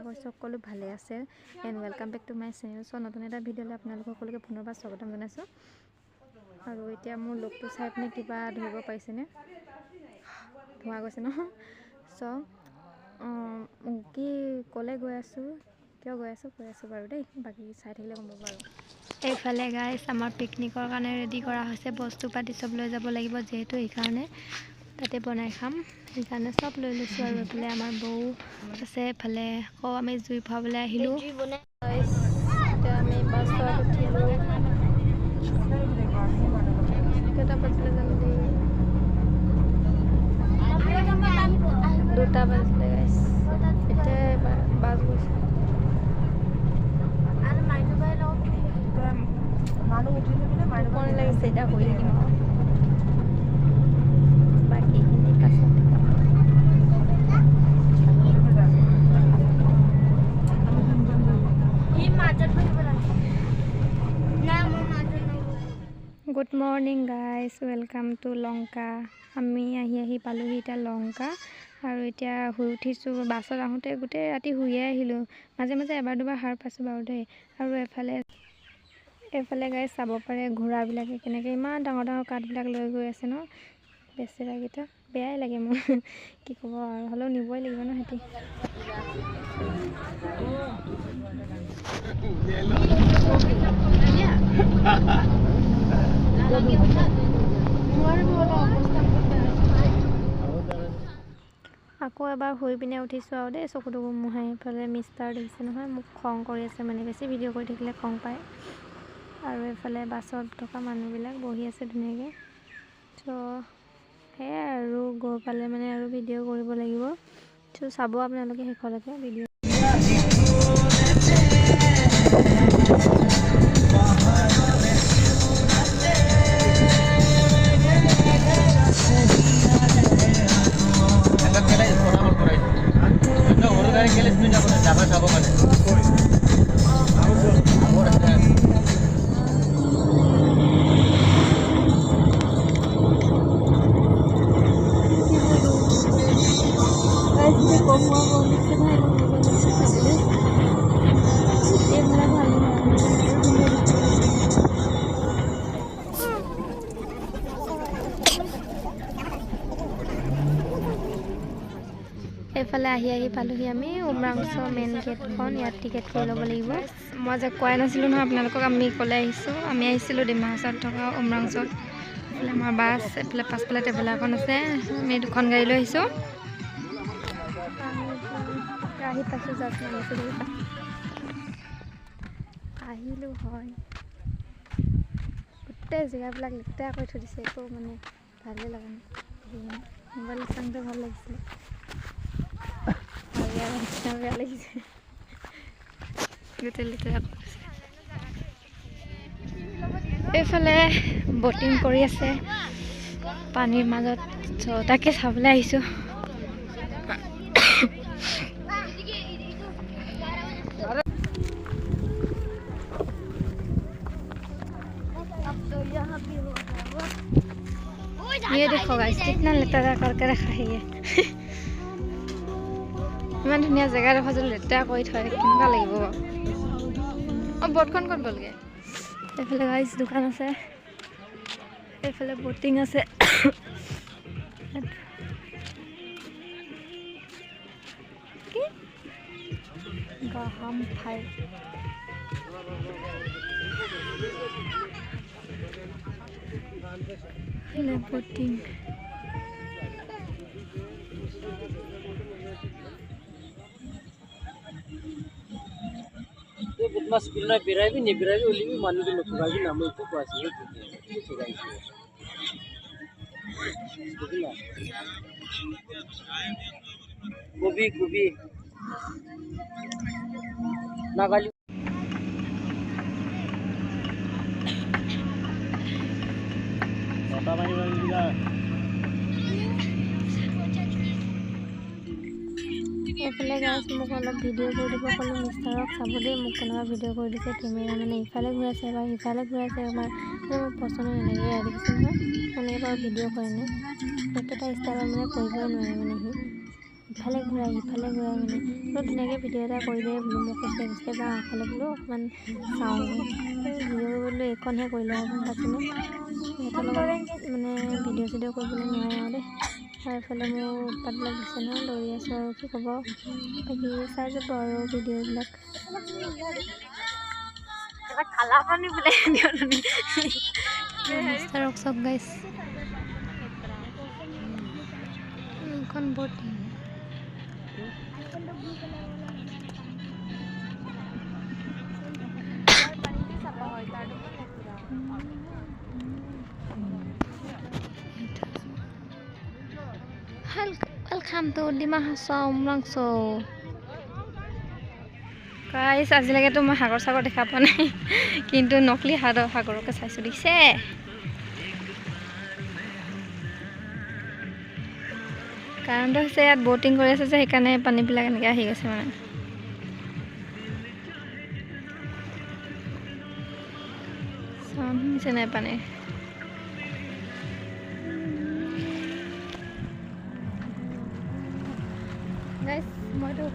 কৰিছোঁ সকলো ভালে আছে and welcome back to my channel. So' নতুন এটা ভিডিঅ'লৈ আপোনালোক সকলোকে পুনৰবাৰ স্বাগতম জনাইছোঁ। আৰু এতিয়া মোৰ লুকটো চাই পিনে কিবা ধৰিব পাৰিছেনে? ধোৱা গৈছে নহয়। চ' কি ক'লৈ গৈ আছোঁ, কিয় গৈ আছোঁ বাৰু দেই, বাকী চাই থাকিলে গম পাব আৰু। এইফালে গাইছ আমাৰ পিকনিকৰ কাৰণে ৰেডি কৰা হৈছে, বস্তু পাতি চব লৈ যাব লাগিব যিহেতু, সেইকাৰণে তাতে বনাই খাম, সেইকাৰণে চব লৈ লৈছোঁ। আৰু এইফালে আমাৰ বৌ আছে, এইফালে আকৌ আমি জুই ফুৱাবলৈ আহিলোঁ। এতিয়া আমি বাছত উঠিলোঁ, কেইটা বাজিলে জানো দেই, 2টা বাজিলে গাইছ। এতিয়া বাছ গৈছে টোপনি লাগিছে, এতিয়া শুই থাকিম আৰু বাকীখিনি পাছত। Good morning guys, welcome to Lanka. আমি আহি পালোহি এতিয়া লংকা, আৰু এতিয়া শুই উঠিছোঁ। বাছত আহোঁতে গোটেই ৰাতি শুয়ে আহিলোঁ, মাজে মাজে এবাৰ দুবাৰ সাৰ পাইছোঁ বাৰু দেই। আৰু এইফালে গাইজ চাব পাৰে ঘোঁৰাবিলাকে কেনেকৈ ইমান ডাঙৰ ডাঙৰ কাঠবিলাক লৈ গৈ আছে ন, বেচেৰাকেইটা বেয়াই লাগে মোৰ, কি ক'ব আৰু, হ'লেও নিবই লাগিব ন সিহঁতি। আকৌ এবাৰ শুই পিনে উঠিছোঁ আৰু দেই, চকুটো মোহাই। এইফালে মিষ্টাৰ দেখিছে নহয়, মোক খং কৰি আছে, মানে বেছি ভিডিঅ' কৰি থাকিলে খং পায়। আৰু এইফালে বাছত থকা মানুহবিলাক বহি আছে ধুনীয়াকৈ। চ' সেয়াই আৰু, গৈ পালে মানে আৰু ভিডিঅ' কৰিব লাগিব। চ' চাব আপোনালোকে শেষলৈকে ভিডিঅ'। এইফালে আহি পালোহি আমি উমৰাংছো মেইন গেটখন, ইয়াত টিকেট কৰি ল'ব লাগিব। মই যে কোৱাই নাছিলোঁ নহয় আপোনালোকক, আমি ক'লে আহিছোঁ, আমি আহিছিলোঁ ডিমা হাছাওত থকা উমৰাংছোত। এইফালে আমাৰ বাছ, এইফালে পাছফালে ট্ৰেভেলাৰখন আছে, আমি 2খন গাড়ী লৈ আহিছোঁ। আহি পাইছোঁ, জাষ্ট নামিছোঁ দেখিছা, আহিলোঁ হয়। গোটেই জেগাবিলাক লেতেৰা কৰি থৈ দিছে, একো মানে ভালেই লগা নাই। মোবাইল চাওঁতে ভাল লাগিছিলে, বেয়া লাগিছে, গোটেই লেতেৰা কৰিছে। এইফালে বটিং কৰি আছে পানীৰ মাজত, চ' তাকে চাবলৈ আহিছোঁ। ये देखो गाइस, कितना लेतेरा करके रखा है ये। ইমান ধুনীয়া জেগাডোখৰ যদি লেতেৰা কৰি থয় কেনেকুৱা লাগিব বাৰু। ব'টখন ক'ত গ'লগৈ? এইফালে গাইছ দোকান আছে, এইফালে বটিং আছে। কি গাহাম ফাই বটিং। बदमाश बिरना बिराय भी नहीं बिराय भी ओली भी मान के लोग गाड़ी नाम को पास है गोभी नागाली पता नहीं वाली এইফালে গাইছ মোক অলপ ভিডিঅ' কৰি দিব ক'লোঁ, মিষ্টাৰক চাব দেই, মোক কেনেকুৱা ভিডিঅ' কৰি দিছে। কেমেৰা মানে ইফালে ঘূৰাইছে, এবাৰ সিফালে ঘূৰাইছে, এবাৰ মানে মোৰ পচন্দ নালাগে। ইয়াত দেখিছোঁ নহয়, এনেকৈ বাৰু ভিডিঅ' কৰে নে, একেটা ষ্টাইলত মানে কৰিবই নোৱাৰে মানে সি। ইফালে ঘূৰাই সিফালে ঘূৰাই মানে বোলো ধুনীয়াকৈ ভিডিঅ' এটা কৰি দিয়ে বোলো মই খোজকাঢ়ি খোজকাঢ়ি যাওঁ আগফালে বোলো অকণমান চাওঁ ভিডিঅ' কৰিবলৈ এইখনহে কৰিলে আৰু গম পাইছেনে সিহঁতৰ লগত মানে ভিডিঅ' চিডিঅ' কৰিবলৈ নোৱাৰে আৰু দেই আৰু এইফালে মোৰ উৎপাতবিলাক দিছে নহয় দৌৰি আছোঁ আৰু কি ক'ব বাকী চাই যাব আৰু ভিডিঅ'বিলাক খালা পানী বোলে ৰক চক গাইছ এখন বটি Welcome to Dima hasaw umrangso guys আজিলৈকেতো মই সাগৰ সাগৰ দেখা পোৱা নাই কিন্তু নকলি সাগৰকে চাইছোঁ দিছে কাৰণটো হৈছে ইয়াত বটিং কৰি আছে যে সেইকাৰণে পানীবিলাক এনেকৈ আহি গৈছে মানে চাউণ্ড শুনিছে নাই পানী গাইছ মইতো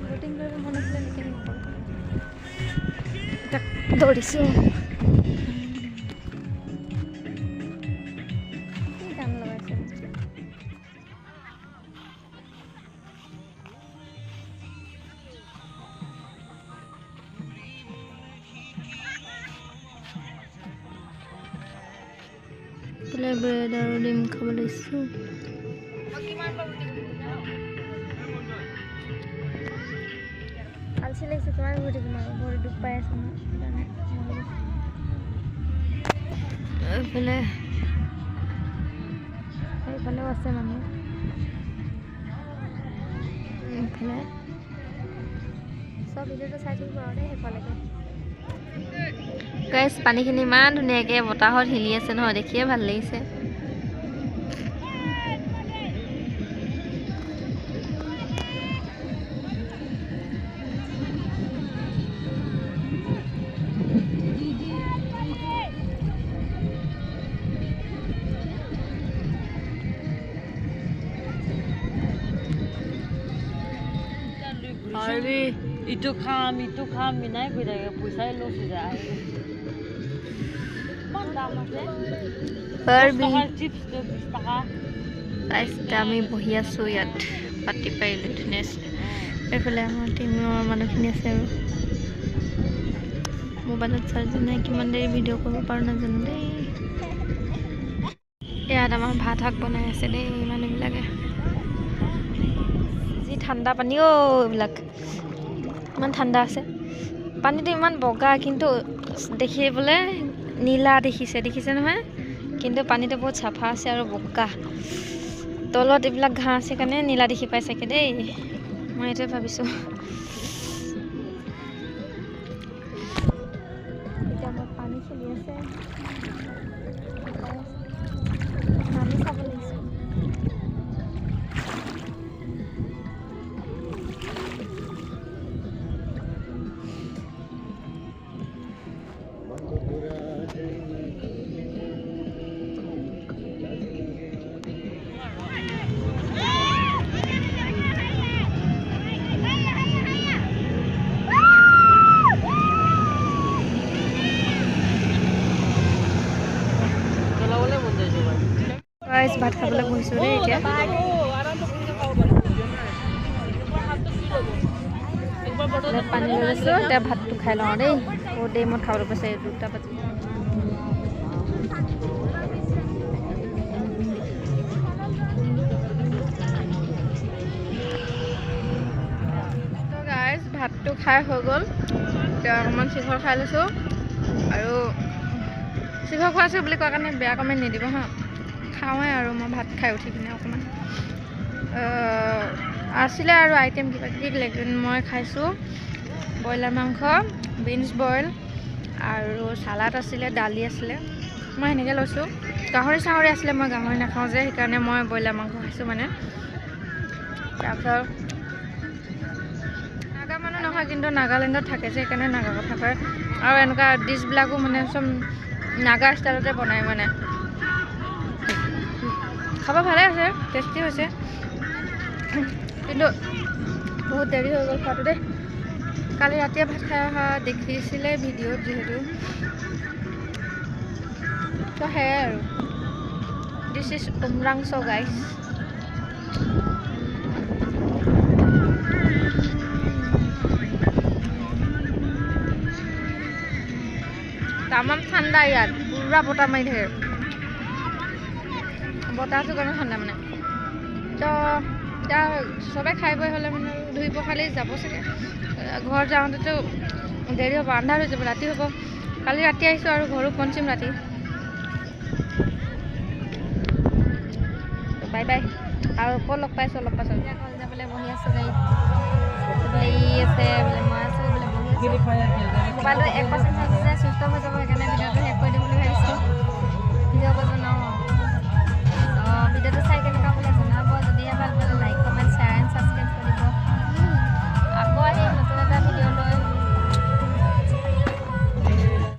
বটিং কৰিব মন আছিলে নেকি দৌৰিছোঁ কি গান লগাইছে বোলে ব্ৰেড আৰু ডিম খাব লৈছোঁ আলচি লাগিছে তোমাৰ ঘূৰি তোমাৰ ভৰি দুখ পাই আছো এইফালে এইফালেও আছে মানুহ এইফালে চব ভিডিঅ'টো চাই থাকিব আৰু দেই সেইফালেকে গাইছ পানীখিনি ইমান ধুনীয়াকৈ বতাহত হিলি আছে নহয় দেখিয়ে ভাল লাগিছে Hari itu kam minai beda pusai lo sudah. Mana masih? Barbie. Chips tu setaka. Guys, kami বহি আছোঁ ইয়াত পাতি পাৰিলে ধুনীয়া আছে এইফালে আমাৰ টিমৰ মানুহখিনি আছে আৰু মোবাইলত চাৰ্জ নাই কিমান দেৰি ভিডিঅ' কৰিব পাৰোঁ নাজানো দেই ইয়াত আমাৰ ভাত শাক বনাই আছে দেই মানুহবিলাকে যি ঠাণ্ডা পানী এইবিলাক ইমান ঠাণ্ডা আছে পানীটো ইমান বগা কিন্তু দেখিবলৈ নীলা দেখিছে নহয় কিন্তু পানীটো বহুত চাফা আছে আৰু বগা তলত এইবিলাক ঘাঁহ আছে কাৰণে নীলা দেখি পাই চাগে দেই মই এইটোৱে ভাবিছোঁ এতিয়া মোৰ পানী চলি আছে আমি চাব লাগিছোঁ গাইছ ভাত খাবলৈ বহিছোঁ দেই এতিয়া পানী লৈ লৈছোঁ এতিয়া ভাতটো খাই লওঁ দেই বহুত দেৰি মত খাবলৈ কৈছে 2টা বাজি গাইছ ভাতটো খাই হৈ গ'ল এতিয়া অকণমান চিখৰ খাই লৈছোঁ আৰু চিখৰ খোৱাইছোঁ বুলি কোৱাৰ কাৰণে বেয়া কমেণ্ট নিদিব হা খাওঁৱে আৰু মই ভাত খাই উঠি কিনে অকণমান আছিলে আৰু আইটেম কিবা কিবি লেকিন মই খাইছোঁ ব্ৰইলাৰ মাংস বিনছ বইল আৰু চালাড আছিলে দালি আছিলে মই সেনেকৈ লৈছোঁ গাহৰি চাহৰি আছিলে মই গাহৰি নাখাওঁ যে সেইকাৰণে মই ব্ৰইলাৰ মাংস খাইছোঁ মানে তাৰপিছত নাগা মানুহ নহয় কিন্তু নাগালেণ্ডত থাকে যে সেইকাৰণে নাগা কথা কয় আৰু এনেকুৱা ডিছবিলাকো মানে চব নাগা ষ্টাইলতে বনায় মানে খাব ভালে আছে, টেষ্টি হৈছে, কিন্তু বহুত দেৰি হৈ গ'ল খোৱাটো দেই। কালি ৰাতিয়ে ভাত খাই অহা দেখিছিলে ভিডিঅ'ত যিহেতু, তো সেয়াই আৰু। This is umrangso guys. তামাম ঠাণ্ডা ইয়াত, পুৰা বতাহ মাৰি থাকে, বতাহটো কাৰণে ঠাণ্ডা মানে। তো এতিয়া চবে খাই বৈ হ'লে মানে ধুই পখালি যাব চাগে। ঘৰ যাওঁতেতো দেৰি হ'ব, আন্ধাৰ হৈ যাব, ৰাতি হ'ব। কালি ৰাতি আহিছোঁ আৰু ঘৰো পঞ্চিম ৰাতি। বাই বাই, আৰু আকৌ লগ পাইছোঁ অলপ পাছত। এতিয়া ঘৰ যাবলৈ বহি আছোঁ গাড়ীত, বোলে ই আছে, বোলে মই আছোঁ, বোলে বহি আছোঁ। মোবাইলটো 1% চাৰ্জ আছে, চুইচ অফ হৈ যাব।